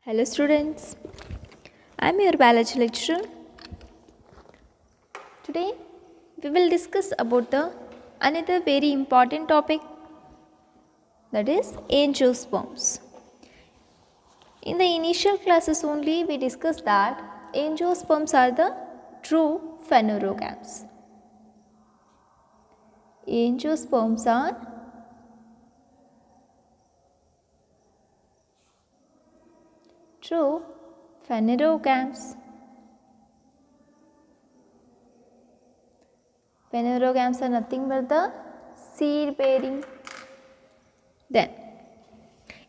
Hello students, I am your biology lecturer. Today we will discuss about the another very important topic, that is angiosperms. In the initial classes only we discussed that angiosperms are the true phanerogams. Angiosperms are true phanerogams. Phanerogams are nothing but the seed bearing. Then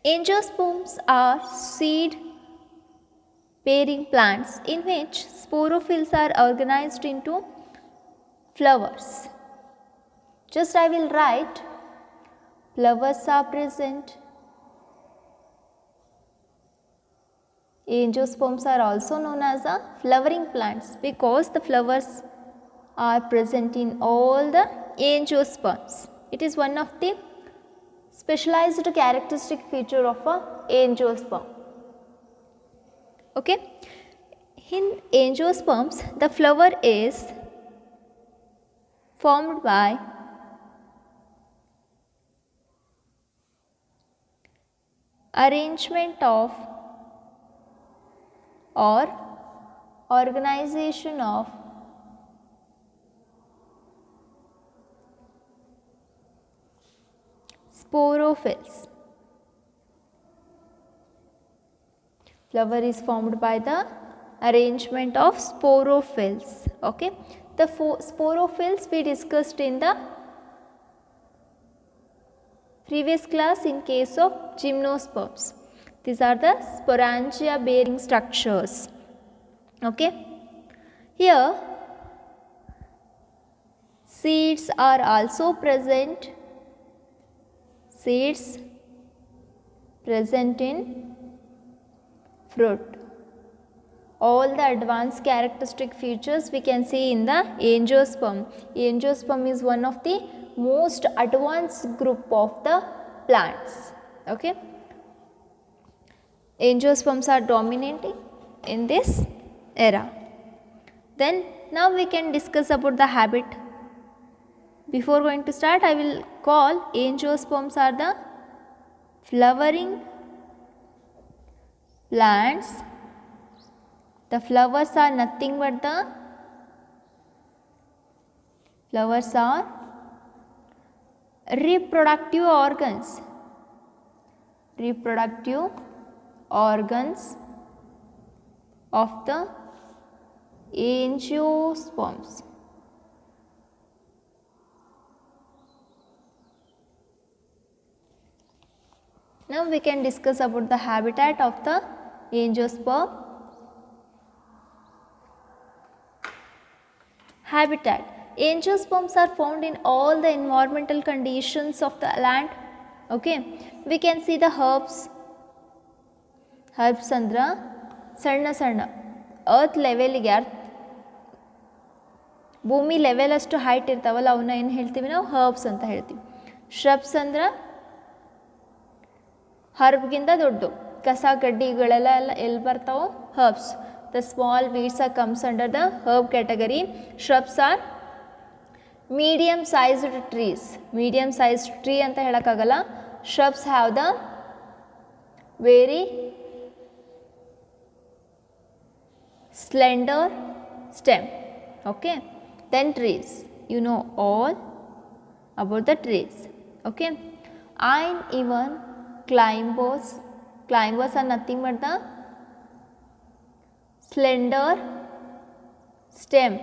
angiosperms are seed bearing plants in which sporophylls are organized into flowers. Just I will write flowers are present. Angiosperms are also known as the flowering plants because the flowers are present in all the angiosperms. It is one of the specialized characteristic feature of a angiosperm. Okay. In angiosperms, the flower is formed by arrangement of or organization of sporophylls. Flower is formed by the arrangement of sporophylls. Okay. The sporophylls we discussed in the previous class in case of gymnosperms. These are the sporangia bearing structures. Okay. Here seeds are also present. Seeds present in fruit. All the advanced characteristic features we can see in the angiosperm. Angiosperm is one of the most advanced group of the plants. Okay. Angiosperms are dominating in this era. Then now we can discuss about the habit. Before going to start, I will call angiosperms are the flowering plants. The flowers are nothing but the flowers are reproductive organs. Reproductive organs of the angiosperms. Now we can discuss about the habitat of the angiosperm. Habitat. Angiosperms are found in all the environmental conditions of the land. Okay. We can see the herbs. Herbs andra ಸಣ್ಣ ಸಣ್ಣ earth ಲೆವೆಲ್ಗೆ ಭೂಮಿ level ಅಷ್ಟು height ಇರ್ತಾವಲ್ಲ ಅವನ್ನ ಏನು ಹೇಳ್ತೀವಿ ನಾವು ಹರ್ಬ್ಸ್ ಅಂತ ಹೇಳ್ತೀವಿ. ಶ್ರಬ್ಸ್ ಅಂದ್ರೆ ಹರ್ಬ್ಗಿಂತ ದೊಡ್ಡದು ಕಸ ಗಡ್ಡಿಗಳೆಲ್ಲ ಎಲ್ಲಿ ಬರ್ತಾವೋ herbs. The small weeds are comes under the herb category. Shrubs are medium sized trees. Medium sized tree ಅಂತ ಹೇಳೋಕ್ಕಾಗಲ್ಲ. Shrubs have the very slender stem. Okay. Then trees, you know all about the trees. Okay. And even climbers are nothing but the slender stem.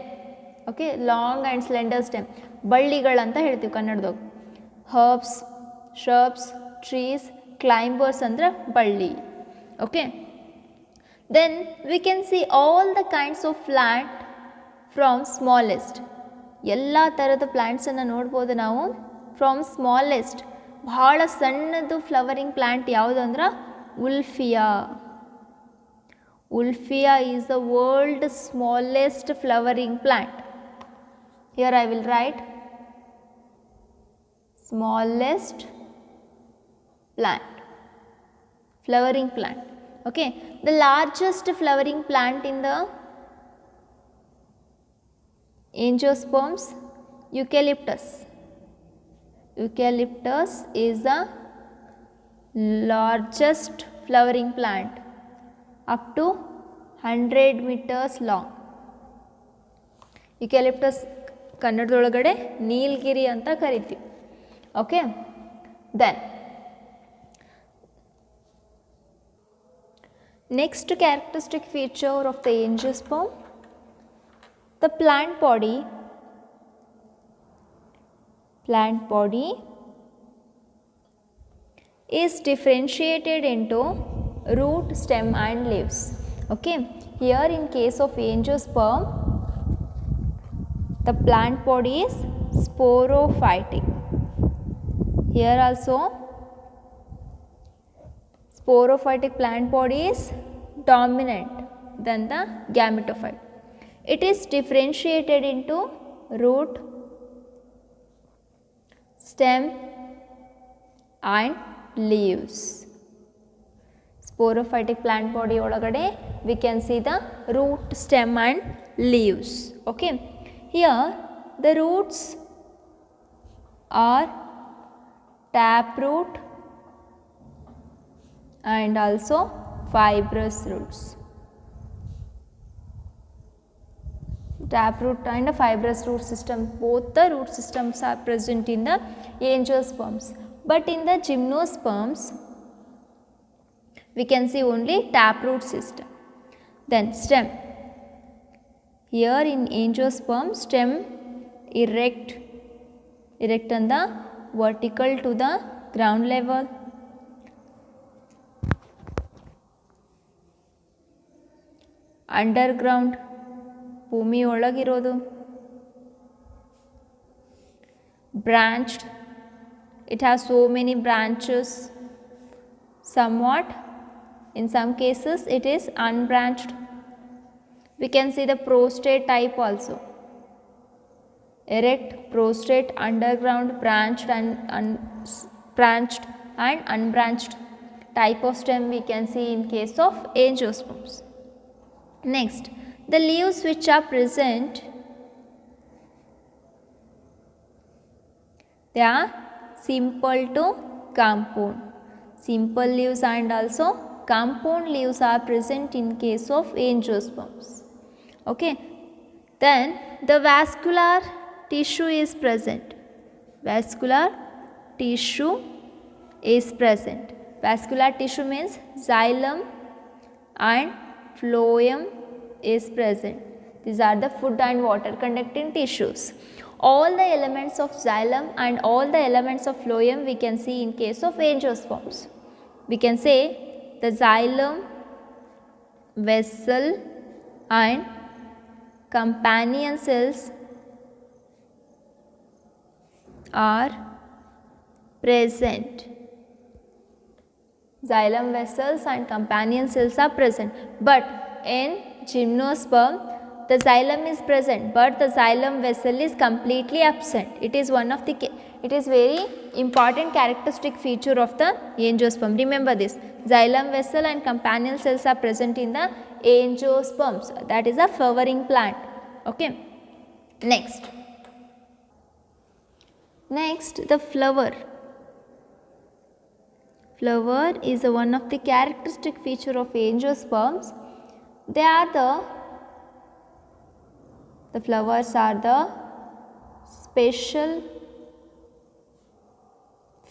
Okay. Long and slender stem. ಬಳ್ಳಿಗಳು ಅಂತ ಹೇಳ್ತೀವಿ ಕನ್ನಡದಾಗ. Herbs, shrubs, trees, climbers ಅಂದ್ರೆ ಬಳ್ಳಿ. Okay. Then we can see all the kinds of plant from smallest. ಎಲ್ಲ ಥರದ ಪ್ಲ್ಯಾಂಟ್ಸನ್ನು ನೋಡ್ಬೋದು ನಾವು. ಫ್ರಮ್ ಸ್ಮಾಲೆಸ್ಟ್ ಭಾಳ ಸಣ್ಣದು ಫ್ಲವರಿಂಗ್ ಪ್ಲ್ಯಾಂಟ್ ಯಾವುದು ಅಂದ್ರೆ Wolffia. Wolffia is the world smallest flowering plant. Here I will write smallest plant, flowering plant. Okay, the largest flowering plant in the angiosperms, eucalyptus. Eucalyptus is the largest flowering plant, up to 100 meters long. Eucalyptus ಕನ್ನಡದೊಳಗಡೆ ನೀಲಗಿರಿ ಅಂತ ಕರಿತೀವಿ. Okay, then next characteristic feature of the angiosperm, the plant body is differentiated into root, stem and leaves. Okay, here in case of angiosperm, the plant body is sporophytic. Here also sporophytic plant body is dominant than the gametophyte. It is differentiated into root, stem and leaves. Sporophytic plant body ಒಳಗಡೆ we can see the root, stem and leaves. Okay, here the roots are taproot and also fibrous roots. Taproot and a fibrous root system, both the root systems are present in the angiosperms, but in the gymnosperms we can see only taproot system. Then stem, here in angiosperm stem erect on the vertical to the ground level. Underground, ಭೂಮಿ ಒಳಗಿರೋದು. Branched, it has so many branches. Somewhat, in some cases it is unbranched. We can see the prostrate type also. Erect, prostrate, underground, branched and unbranched type of stem we can see in case of angiosperms. Next, the leaves which are present, they are simple to compound. Simple leaves and also compound leaves are present in case of angiosperms. Okay, then the vascular tissue is present. Vascular tissue is present. Vascular tissue means xylem and phloem is present. These are the food and water conducting tissues. All the elements of xylem and all the elements of phloem we can see in case of angiosperms. We can say the xylem, vessel and companion cells are present. Xylem vessels and companion cells are present, but in gymnosperm the xylem is present but the xylem vessel is completely absent. It is one of the it is very important characteristic feature of the angiosperm. Remember this, xylem vessel and companion cells are present in the angiosperms, that is a flowering plant. Okay, next the flower is one of the characteristic feature of angiosperms. They are the flowers are the special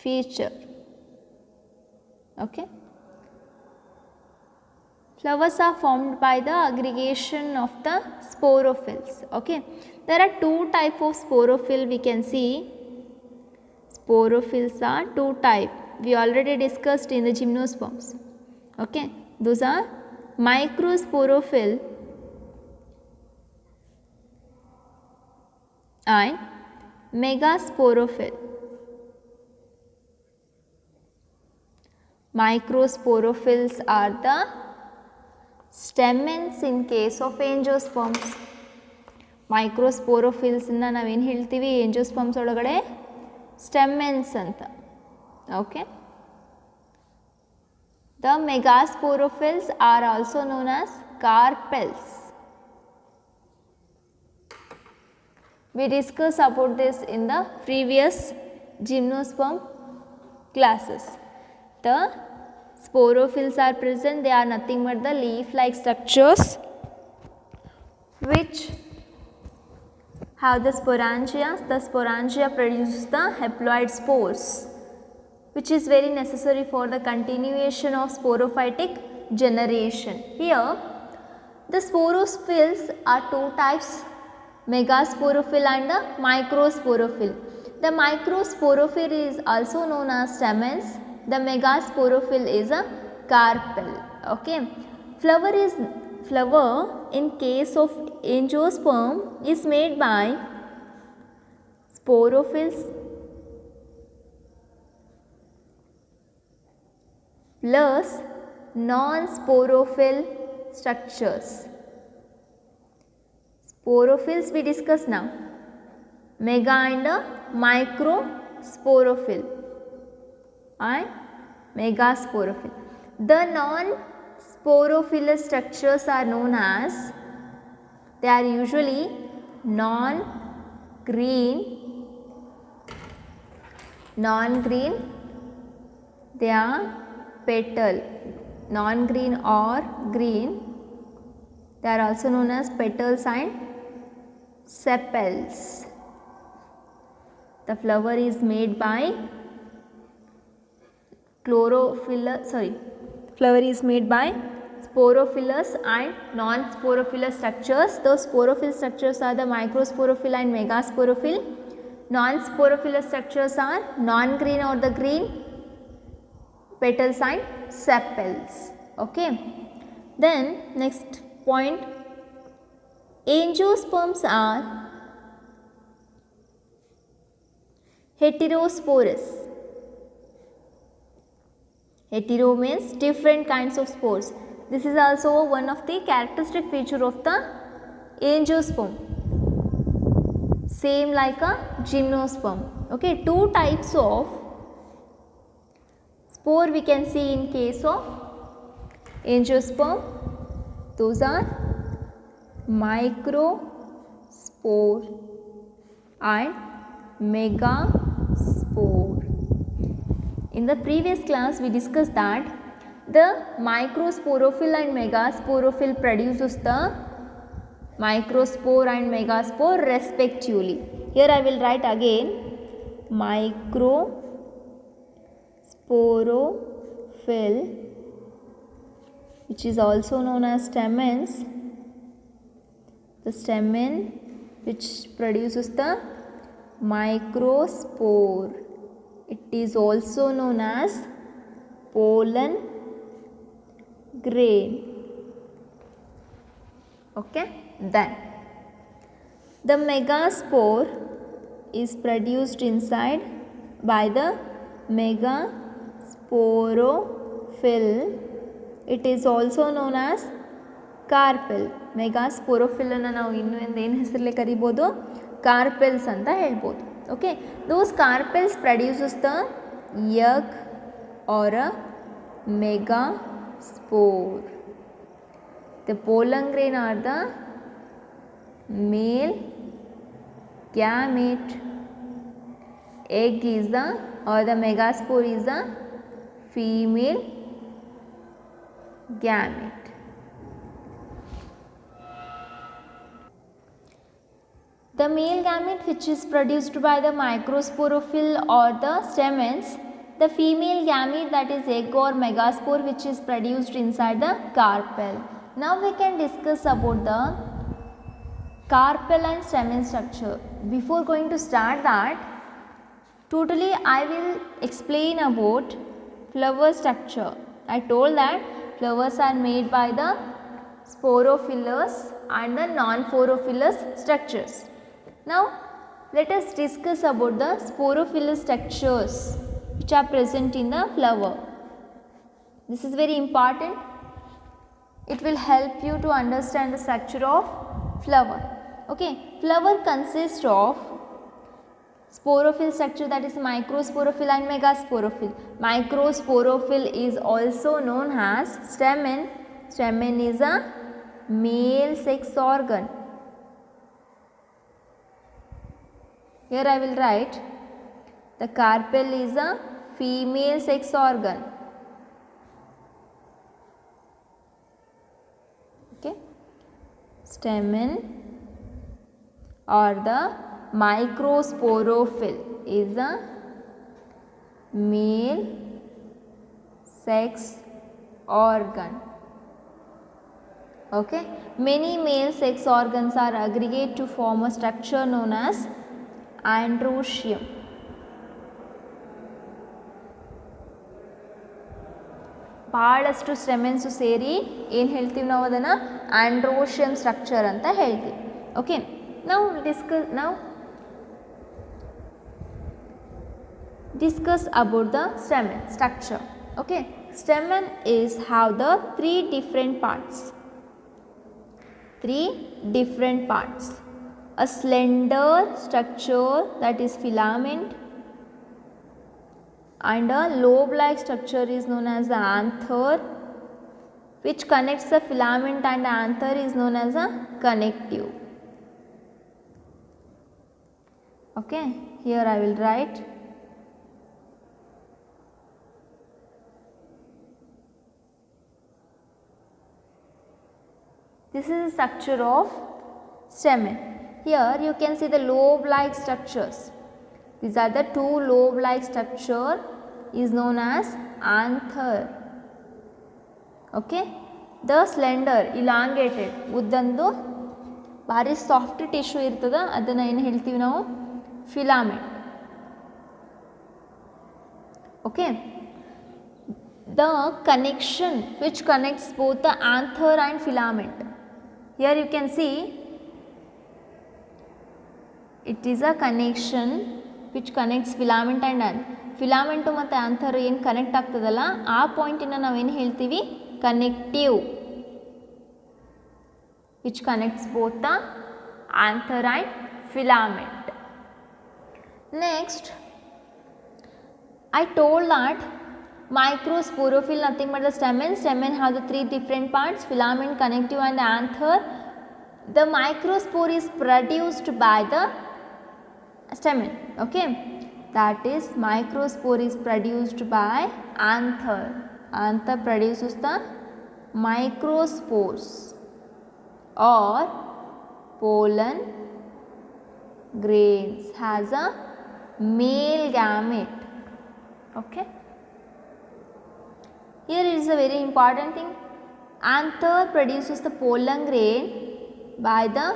feature. Okay, flowers are formed by the aggregation of the sporophylls. Okay, there are two types of sporophyll we can see. Sporophylls are two types. We already discussed in the gymnosperms. Okay, those are microsporophyll and megasporophyll. Microsporophylls are the stamens in case of angiosperms. Microsporophylls ಇಂದ ನಾವೇನು ಹೇಳ್ತೀವಿ angiosperms ಒಳಗಡೆ stamens ಅಂತ. Okay, The megasporophylls are also known as carpels. We discussed about this in the previous gymnosperm classes. The sporophylls are present, they are nothing but the leaf-like structures which have the sporangia. The sporangia produces the haploid spores, which is very necessary for the continuation of sporophytic generation. Here, the sporophylls are two types, megasporophyll and the microsporophyll. The microsporophyll is also known as stamens. The megasporophyll is a carpel. Okay. Flower in case of angiosperm is made by sporophylls plus non-sporophyll structures. Sporophylls we discuss now, mega and microsporophyll and megasporophyll. The non-sporophylous structures are known as, they are usually non-green, they are petal, non-green or green. They are also known as petals and sepals. The flower is made by flower is made by sporophylous and non-sporophylous structures. Those sporophyll structures are the microsporophyll and megasporophyll. Non-sporophylous structures are non-green or the green, petals and sepals. Okay. Then next point, angiosperms are heterosporous. Hetero means different kinds of spores. This is also one of the characteristic feature of the angiosperm, same like a gymnosperm. Okay, two types of spore we can see in case of angiosperm. Those are microspore and megaspore. In the previous class we discussed that the microsporophyll and megasporophyll produces the microspore and megaspore respectively. Here I will write again, microsporophyll, which is also known as stamens, the stamen which produces the microspore. It is also known as pollen grain. Okay. Then the megaspore is produced inside by the megasporophyll. It is also known as carpel. megasporophyll ಅನ್ನು ನಾವು ಇನ್ನು ಏನು ಹೆಸರಲ್ಲಿ ಕರಿಬೋದು, carpels ಅಂತ ಹೇಳ್ಬೋದು. Okay, those carpels produces the egg or a megaspore. The pollen grain are the male gamete, egg is the or the megaspore is the female gamete. The male gamete which is produced by the microsporophyll or the stamens, the female gamete that is egg or megaspore which is produced inside the carpel. Now we can discuss about the carpel and stamen structure. Before going to start that, totally I will explain about flower structure. I told that flowers are made by the sporophylous and the non-sporophylous structures. Now let us discuss about the sporophylous structures which are present in the flower. This is very important. It will help you to understand the structure of flower. Okay, flower consists of Sporophyll structure, that is microsporophyll and megasporophyll. Microsporophyll is also known as stamen. Stamen is a male sex organ. Here I will write the carpel is a female sex organ. Okay. Stamen or the microsporophyll is a male sex organ. Okay. Many male sex organs are aggregate to form a structure known as androecium. ಭಾಳಷ್ಟು ಸ್ಟೆಮೆನ್ಸು ಸೇರಿ ಏನು ಹೇಳ್ತೀವಿ ನಾವು ಅದನ್ನು ಆಂಡ್ರೋಶಿಯಮ್ structure ಅಂತ ಹೇಳ್ತೀವಿ. Okay, ನಾವು discuss about the stamen structure. Okay, stamen is have the three different parts. A slender structure, that is filament, and a lobe-like structure is known as the anther, which connects the filament, and the anther is known as a connective. Okay, here I will write this is the structure of stamen. Here you can see the lobe-like structures. These are the two lobe-like structure is known as anther. Okay, the slender elongated ಉದ್ದಂದು ಭಾರಿ soft tissue ಇರ್ತದ, ಅದನ್ನು ಏನು ಹೇಳ್ತೀವಿ ನಾವು filament. Okay, the connection which connects both the anther and filament. Here you can see it is a connection which connects filament and anther. ಫಿಲಾಮೆಂಟು ಮತ್ತು anther ಏನು connect ಆಗ್ತದಲ್ಲ ಆ ಪಾಯಿಂಟಿನ ನಾವೇನು ಹೇಳ್ತೀವಿ connective, which connects both the anther and filament. Next I told that microsporophyll nothing but the stamen. Stamen have the three different parts: filament, connective and anther. The microspore is produced by the stamen. Okay, that is microspore is produced by anther. Anther produces the microspores or pollen grains, has a male gamete. Okay, here it is a very important thing. Anther produces the pollen grain by the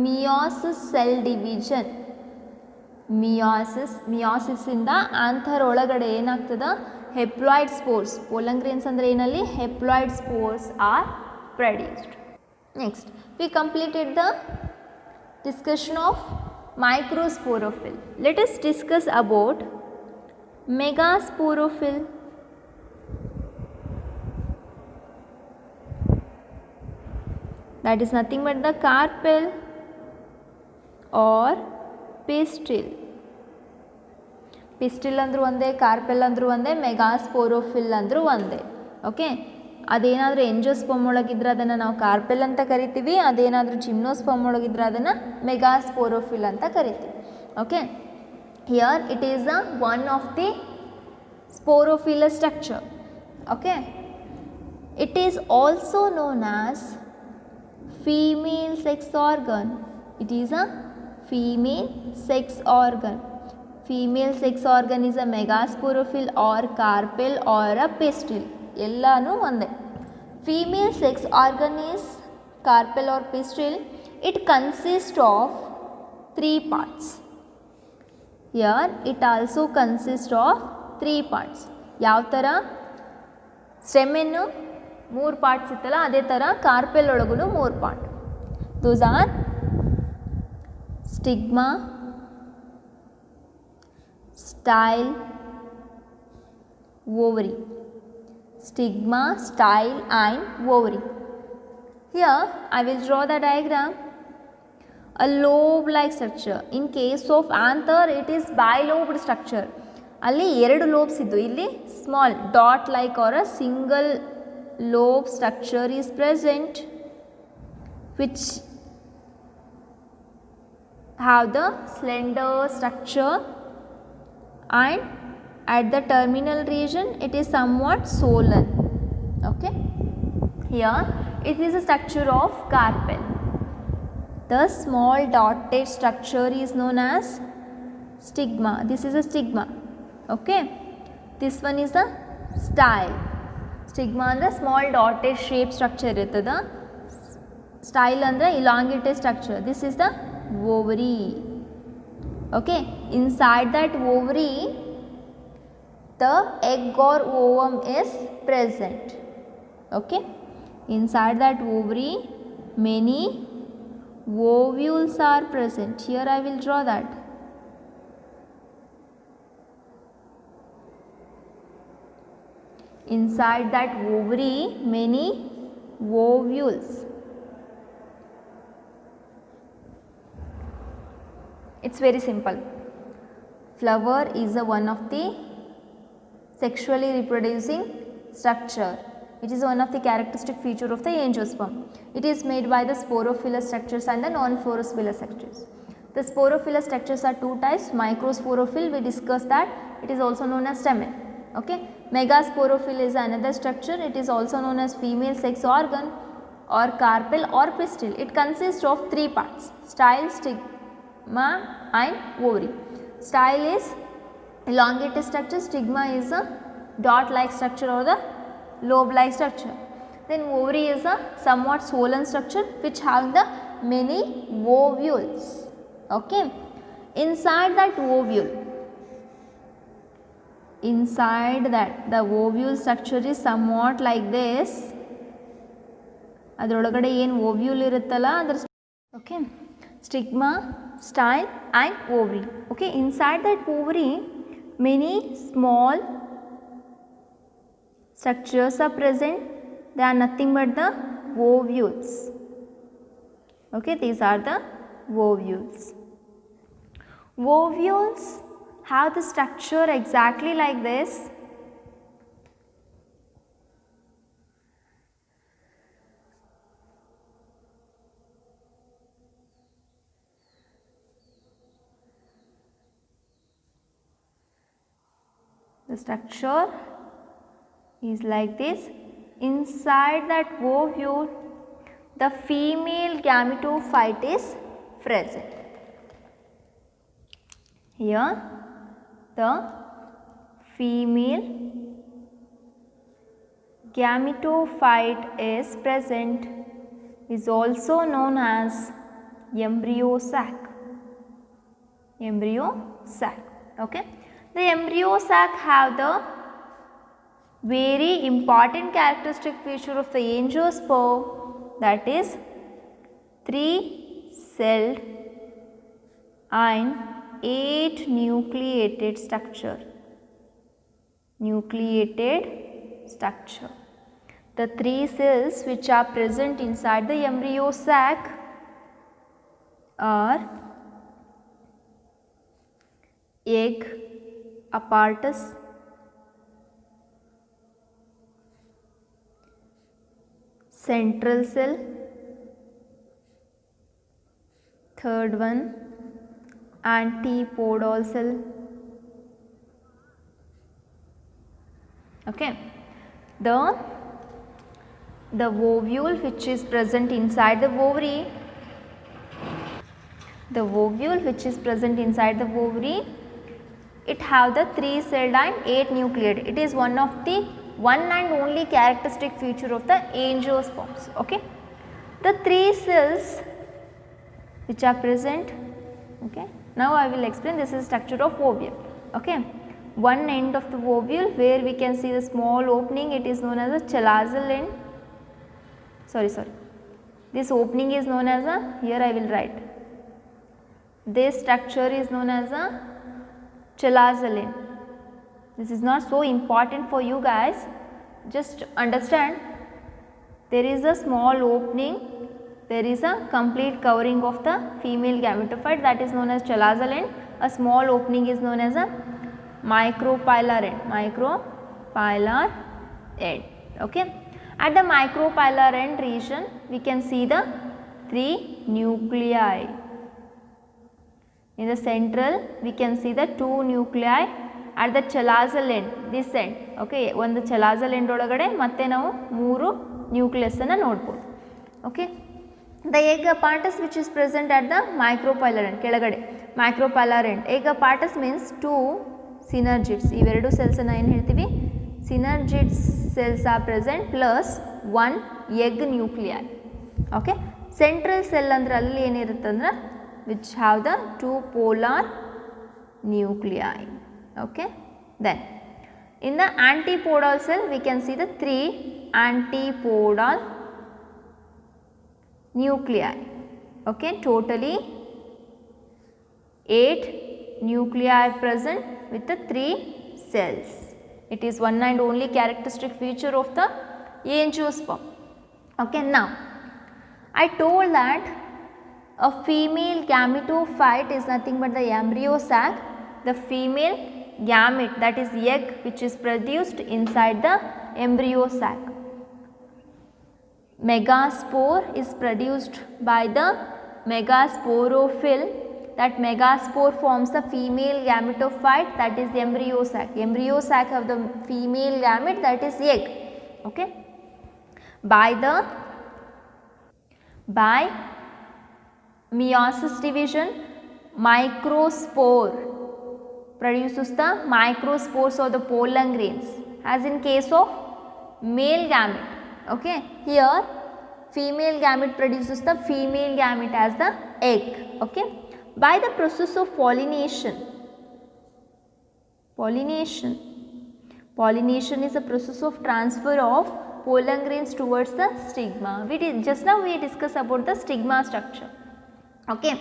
meiosis cell division. meiosis ಇಂದ anther ಒಳಗಡೆ ಏನಾಗ್ತದ haploid spores, pollen grains ಅಂದರೆ ಏನಲ್ಲಿ haploid spores are produced. Next we completed the discussion of microsporophyll. Let us discuss about megasporophyll. That is nothing but the carpel or pistil. Pistil ಅಂದರೂ ಒಂದೇ, carpel ಅಂದರೂ ಒಂದೇ, ಮೆಗಾಸ್ಪೋರೋಫಿಲ್ ಅಂದರೂ ಒಂದೇ. ಓಕೆ, ಅದೇನಾದರೂ ಎಂಜೋಸ್ಪರ್ಮ್ ಒಳಗಿದ್ರೆ ಅದನ್ನು ನಾವು ಕಾರ್ಪೆಲ್ ಅಂತ ಕರಿತೀವಿ, ಅದೇನಾದರೂ ಜಿಮ್ನೋಸ್ಪರ್ಮ್ ಒಳಗಿದ್ರೆ ಅದನ್ನು ಮೆಗಾಸ್ಪೋರೋಫಿಲ್ ಅಂತ ಕರಿತೀವಿ. Okay, here it is a one of the sporophylous structure. Okay, it is also known as female sex organ. It is a female sex organ. Female sex organ is a megasporophyll or carpel or a pistil. ಎಲ್ಲಾನು ಒಂದೇ. Female sex organ is carpel or pistil. It consists of three parts. Here it also consists of three parts. ಯಾವ ಥರ ಸ್ಟೆಮೆನ್ನು ಮೂರು parts ಇತ್ತಲ್ಲ ಅದೇ ಥರ carpel ಒಳಗೂ ಮೂರು part. Those are stigma, style, ovary. Stigma, style and ovary. Here I will draw the diagram. a lobe-like structure. In case of anther, it is bilobed structure. ಅಲ್ಲಿ ಎರಡು ಲೋಬ್ಸ್ ಇದ್ದು, ಇಲ್ಲಿ small dot like or a single lobe structure is present which have the slender structure, and at the terminal region it is somewhat swollen. Okay, here it is a structure of carpel. The small dotted structure is known as stigma. This is a stigma. Okay, this one is the style. Stigma ಅಂದರೆ small dotted shape structure ಇರ್ತದ. Style ಅಂದರೆ elongated structure. This is the ovary. Okay, inside that ovary the egg or ovum is present. Okay, inside that ovary many ovules are present. Here I will draw that. Inside that ovary many ovules. It's very simple. Flower is one of the sexually reproducing structure. It is one of the characteristic feature of the angiosperm. It is made by the sporophilous structures and the non-sporophilous structures. The sporophilous structures are two types. Microsporophyll, we discussed that. It is also known as stamen. Okay, megasporophyll is another structure. It is also known as female sex organ or carpel or pistil. It consists of three parts: style, stigma and ovary. Style is elongated structure, stigma is a dot like structure or the lobe like structure. Then ovary is a somewhat swollen structure which have the many ovules. Okay, inside that ovule, inside that the ovule structure is somewhat like this. ಅದರೊಳಗಡೆ ಏನು ovule ಇರುತ್ತಲ್ಲ ಅದರ okay stigma, style and ovary. Okay, inside that ovary many small structures are present. They are nothing but the ovules. Okay, these are the ovules. Ovules have the structure exactly like this. The structure is like this. Inside that ovule, the female gametophyte is present. Here, the female gametophyte is present, is also known as embryo sac. Embryo sac. Okay. The embryo sac have the very important characteristic feature of the angiosperm, that is 3-celled and 8 nucleated structure. Nucleated structure. The 3 cells which are present inside the embryo sac are egg apparatus, central cell, third one antipodal cell. Okay, the ovule which is present inside the ovary, the ovule which is present inside the ovary, it have the 3-celled and 8 nucleated. It is one of the one and only characteristic feature of the angiosperms. Okay, the 3 cells which are present. Okay, now I will explain. This is structure of ovule. Okay, one end of the ovule where we can see the small opening, it is known as a chalazal end. Sorry, this opening is known as a, here I will write, this structure is known as a chalazal end. This is not so important for you guys, just understand there is a small opening there is a complete covering of the female gametophyte, that is known as chalazal end. A small opening is known as a micropylar end. Micropylar end. Okay. At the micropylar end region, we can see the 3 nuclei. In the central, we can see the 2 nuclei. At the chalazal end, this end, okay, ಒಂದು chalazal end ಒಳಗಡೆ ಮತ್ತೆ ನಾವು 3 nucleus ಅನ್ನು ನೋಡಬಹುದು. Okay. The egg apparatus which is present at the micropylar end, ಕೆಳಗಡೆ micropylar end. Egg apparatus means 2 synergids. ಇವೆರಡು cells ಅನ್ನು ಏನು ಹೇಳ್ತೀವಿ? Synergid cells are present plus 1 egg nuclei. Okay. Central cell ಅಂದ್ರೆ ಅಲ್ಲಿ ಏನಿರುತ್ತೆ ಅಂದ್ರೆ which have the 2 polar nuclei. Okay. Then in the antipodal cell we can see the 3 antipodal nuclei. Okay. Totally 8 nuclei present with the 3 cells. It is one and only characteristic feature of the angiosperm. Okay. Now I told that a female gametophyte is nothing but the embryo sac. The female gamete, that is egg, which is produced inside the embryo sac. Megaspore is produced by the megasporophyll. That megaspore forms the female gametophyte, that is the embryo sac. Embryo sac of the female gamete, that is egg. Okay. By meiosis division, microspore produces the microspores or the pollen grains, as in case of male gamete. Okay. Here female gamete produces the female gamete as the egg. Okay. By the process of pollination is a process of transfer of pollen grains towards the stigma. Just now we discussed about the stigma structure. Okay.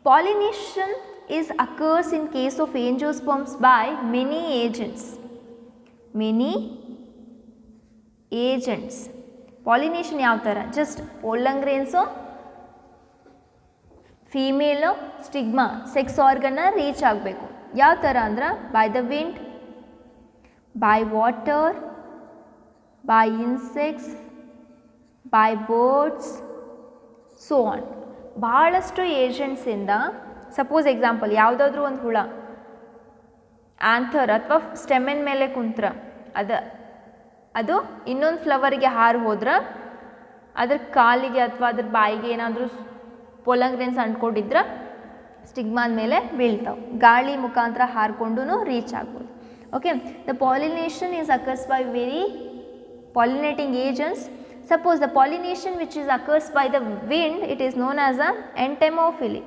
Pollination occurs in case of angiosperms by many agents. Pollination ಯಾವ ಥರ? Just pollen grains female stigma sex ಆರ್ಗನ್ನ reach ಆಗಬೇಕು. ಯಾವ ಥರ ಅಂದ್ರೆ by the wind, by water, by insects, by birds, so on. ಭಾಳಷ್ಟು ಏಜೆಂಟ್ಸಿಂದ, suppose example ಯಾವುದಾದ್ರೂ ಒಂದು ಹುಳ ಆಂಥರ್ ಅಥವಾ ಸ್ಟೆಮಿನ್ ಮೇಲೆ ಕುಂತ್ರ ಅದು ಇನ್ನೊಂದು ಫ್ಲವರ್ಗೆ ಹಾರು ಹೋದ್ರೆ ಅದ್ರ ಕಾಲಿಗೆ ಅಥವಾ ಅದ್ರ ಬಾಯಿಗೆ ಏನಾದರೂ ಪೋಲನ್ ಗ್ರೇನ್ಸ್ ಅಂಟ್ಕೊಂಡಿದ್ರೆ ಸ್ಟಿಗ್ಮಾದ ಮೇಲೆ ಬೀಳ್ತಾವೆ. ಗಾಳಿ ಮುಖಾಂತರ ಹಾರ್ಕೊಂಡು ರೀಚ್ ಆಗ್ಬೋದು. Okay. The pollination is occurs by very pollinating agents. Suppose the pollination which is occurs by the wind, it is known as a anemophily.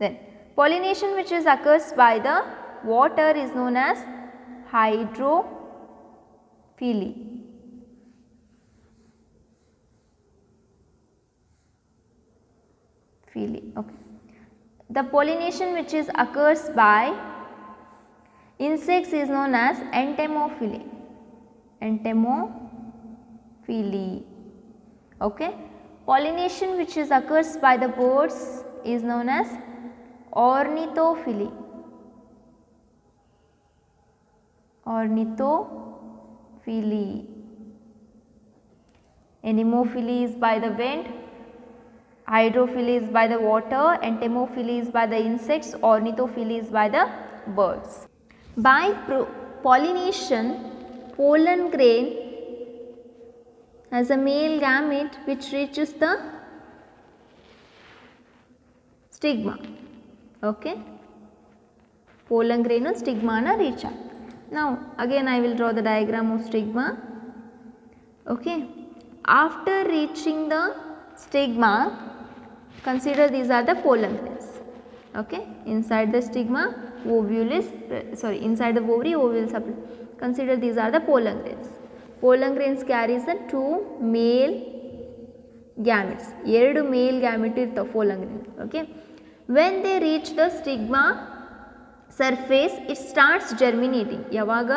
Then pollination which is occurs by the water is known as hydrophily. Okay. The pollination which is occurs by insects is known as entomophily. Okay. Pollination which is occurs by the birds is known as ornithophily. Anemophily is by the wind, hydrophily is by the water, entomophily is by the insects, ornithophily is by the birds. By pollination, pollen grain has a male gamete which reaches the stigma. Okay. Pollen grain and stigma na reach out. Now again I will draw the diagram of stigma. Okay. After reaching the stigma, consider these are the pollen grains. Okay. Inside the stigma, inside the ovary, ovule supply. Consider these are the pollen grains. Pollen grains carries the 2 male gametes. 2 male gametes irthav pollen grains. Okay. When they reach the stigma, surface it starts germinating. ಯಾವಾಗ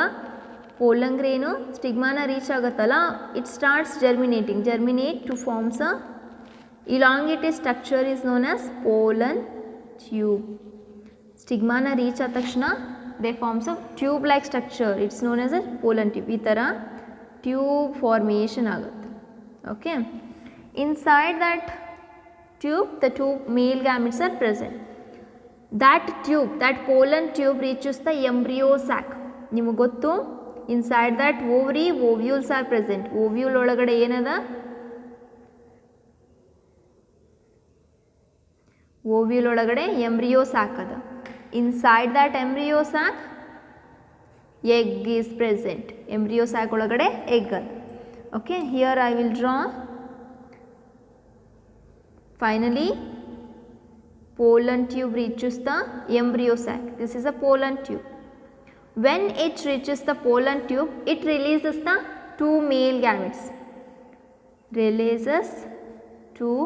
pollen grain ಸ್ಟಿಗ್ಮಾನ reach ಆಗುತ್ತಲ್ಲ, it starts germinating. Germinate to forms a elongated structure is known as pollen tube. ಸ್ಟಿಗ್ಮಾನ reach ಆದ ತಕ್ಷಣ they forms a tube like structure, it's known as a pollen tube. ಈ ಥರ tube formation ಆಗುತ್ತೆ. Okay, inside that tube the two male gametes are present. That tube, that pollen tube reaches the embryo sac. ನಿಮಗೆ ಗೊತ್ತು, inside that ovary ovules are present. ovule ಒಳಗಡೆ ಏನದ, ovule ಒಳಗಡೆ embryo sac ಅದ. inside that embryo sac egg is present. embryo sac ಒಳಗಡೆ egg ಅದ. okay, here I will draw. Finally, pollen tube reaches the embryo sac. This is a pollen tube. When it reaches the pollen tube, it releases the two male gametes. Releases two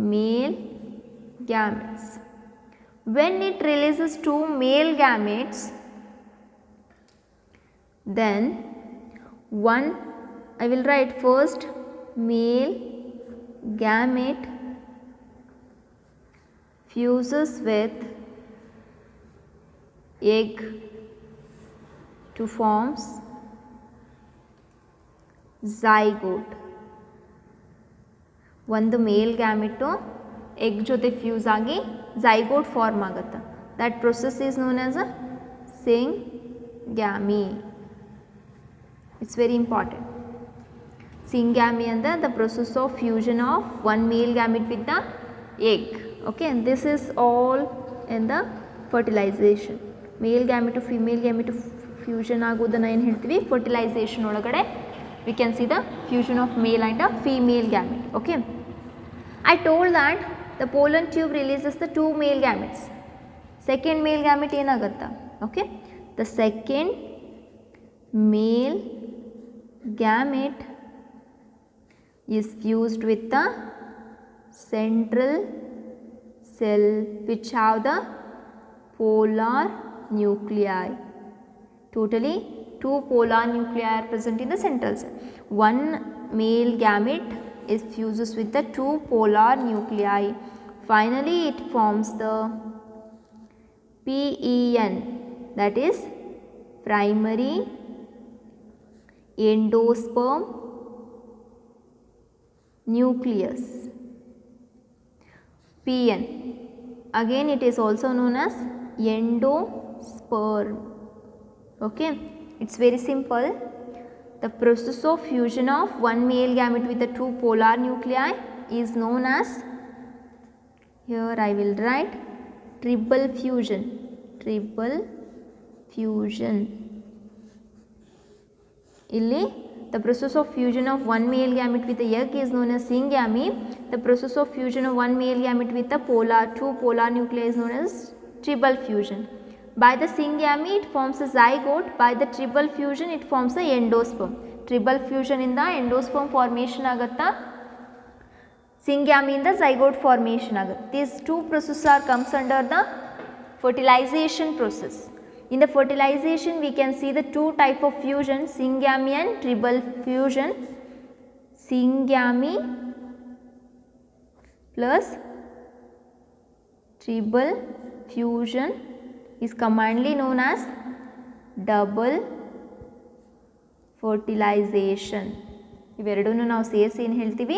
male gametes. When it releases two male gametes, then I will write first male gamete fuses with egg to forms zygote. ಒಂದು male gamete egg ಜೊತೆ fuse ಆಗಿ zygote form ಆಗುತ್ತೆ. That process is known as a syngamy. It's very important. Syngamy ಅಂದರೆ the process of fusion of one male gamete with the egg. okay, and this is all in the fertilization. Male gamete female gamete fusion ಆಗೋದನ್ನು ಏನು ಹೇಳ್ತೀವಿ, fertilisation ಒಳಗಡೆ we can see the fusion of male and a female gamete. okay, I told that the pollen tube releases the two male gametes. second male gamete ಏನಾಗುತ್ತಾ, okay, the second male gamete is fused with the central cell which have the polar nuclei. Totally two polar nuclei are present in the central cell. One male gamete is fuses with the two polar nuclei. Finally it forms the PEN, that is primary endosperm nucleus. PN, again it is also known as endosperm. okay, it's very simple. The process of fusion of one male gamete with the two polar nuclei is known as, here I will write triple fusion. triple fusion. Illi the process of fusion of one male gamete with the egg is known as syngamy. The process of fusion of one male gamete with the two polar nuclei is known as triple fusion. By the syngamy it forms a zygote. By the triple fusion it forms a endosperm. Triple fusion in the endosperm formation agutta. Syngamy in the zygote formation agutta. These two processes comes under the fertilization process. In the fertilization we can see the two type of fusion, syngamy and triple fusion. Syngamy plus triple fusion is commonly known as double fertilization. ಇವೆರಡನ್ನು ನಾವು ಸೇರಿಸಿ ಏನು ಹೇಳ್ತೀವಿ,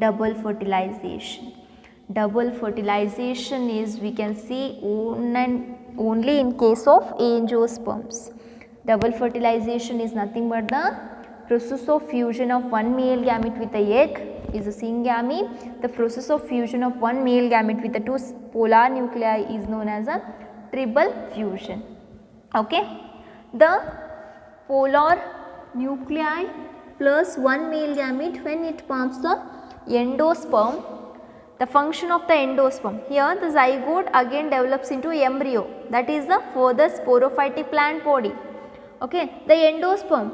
double fertilization. double fertilization is, we can see, only in case of angiosperms. Double fertilization is nothing but the process of fusion of one male gamete with a egg is a syngamy. The process of fusion of one male gamete with the two polar nuclei is known as a triple fusion. okay, the polar nuclei plus one male gamete, when it forms the endosperm, the function of the endosperm, here the zygote again develops into embryo, that is the further sporophytic plant body. okay, the endosperm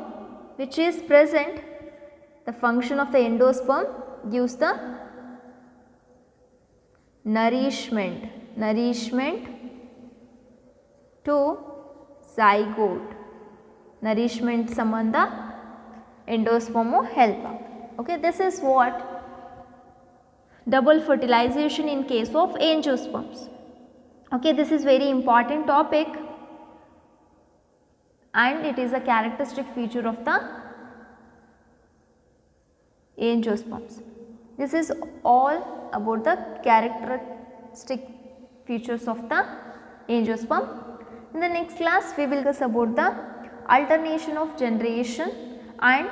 which is present, the function of the endosperm gives the nourishment to zygote. Nourishment ಸಂಬಂಧ ಎಂಡೋಸ್ಪರ್ಮು help ಆಗುತ್ತೆ. Okay, this is what double fertilization in case of angiosperms. Okay, this is very important topic and it is a characteristic feature of the angiosperms. This is all about the characteristic features of the angiosperm. In the next class we will discuss about the alternation of generation and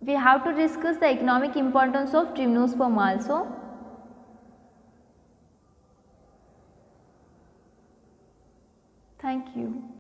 we have to discuss the economic importance of gymnosperm also. Thank you.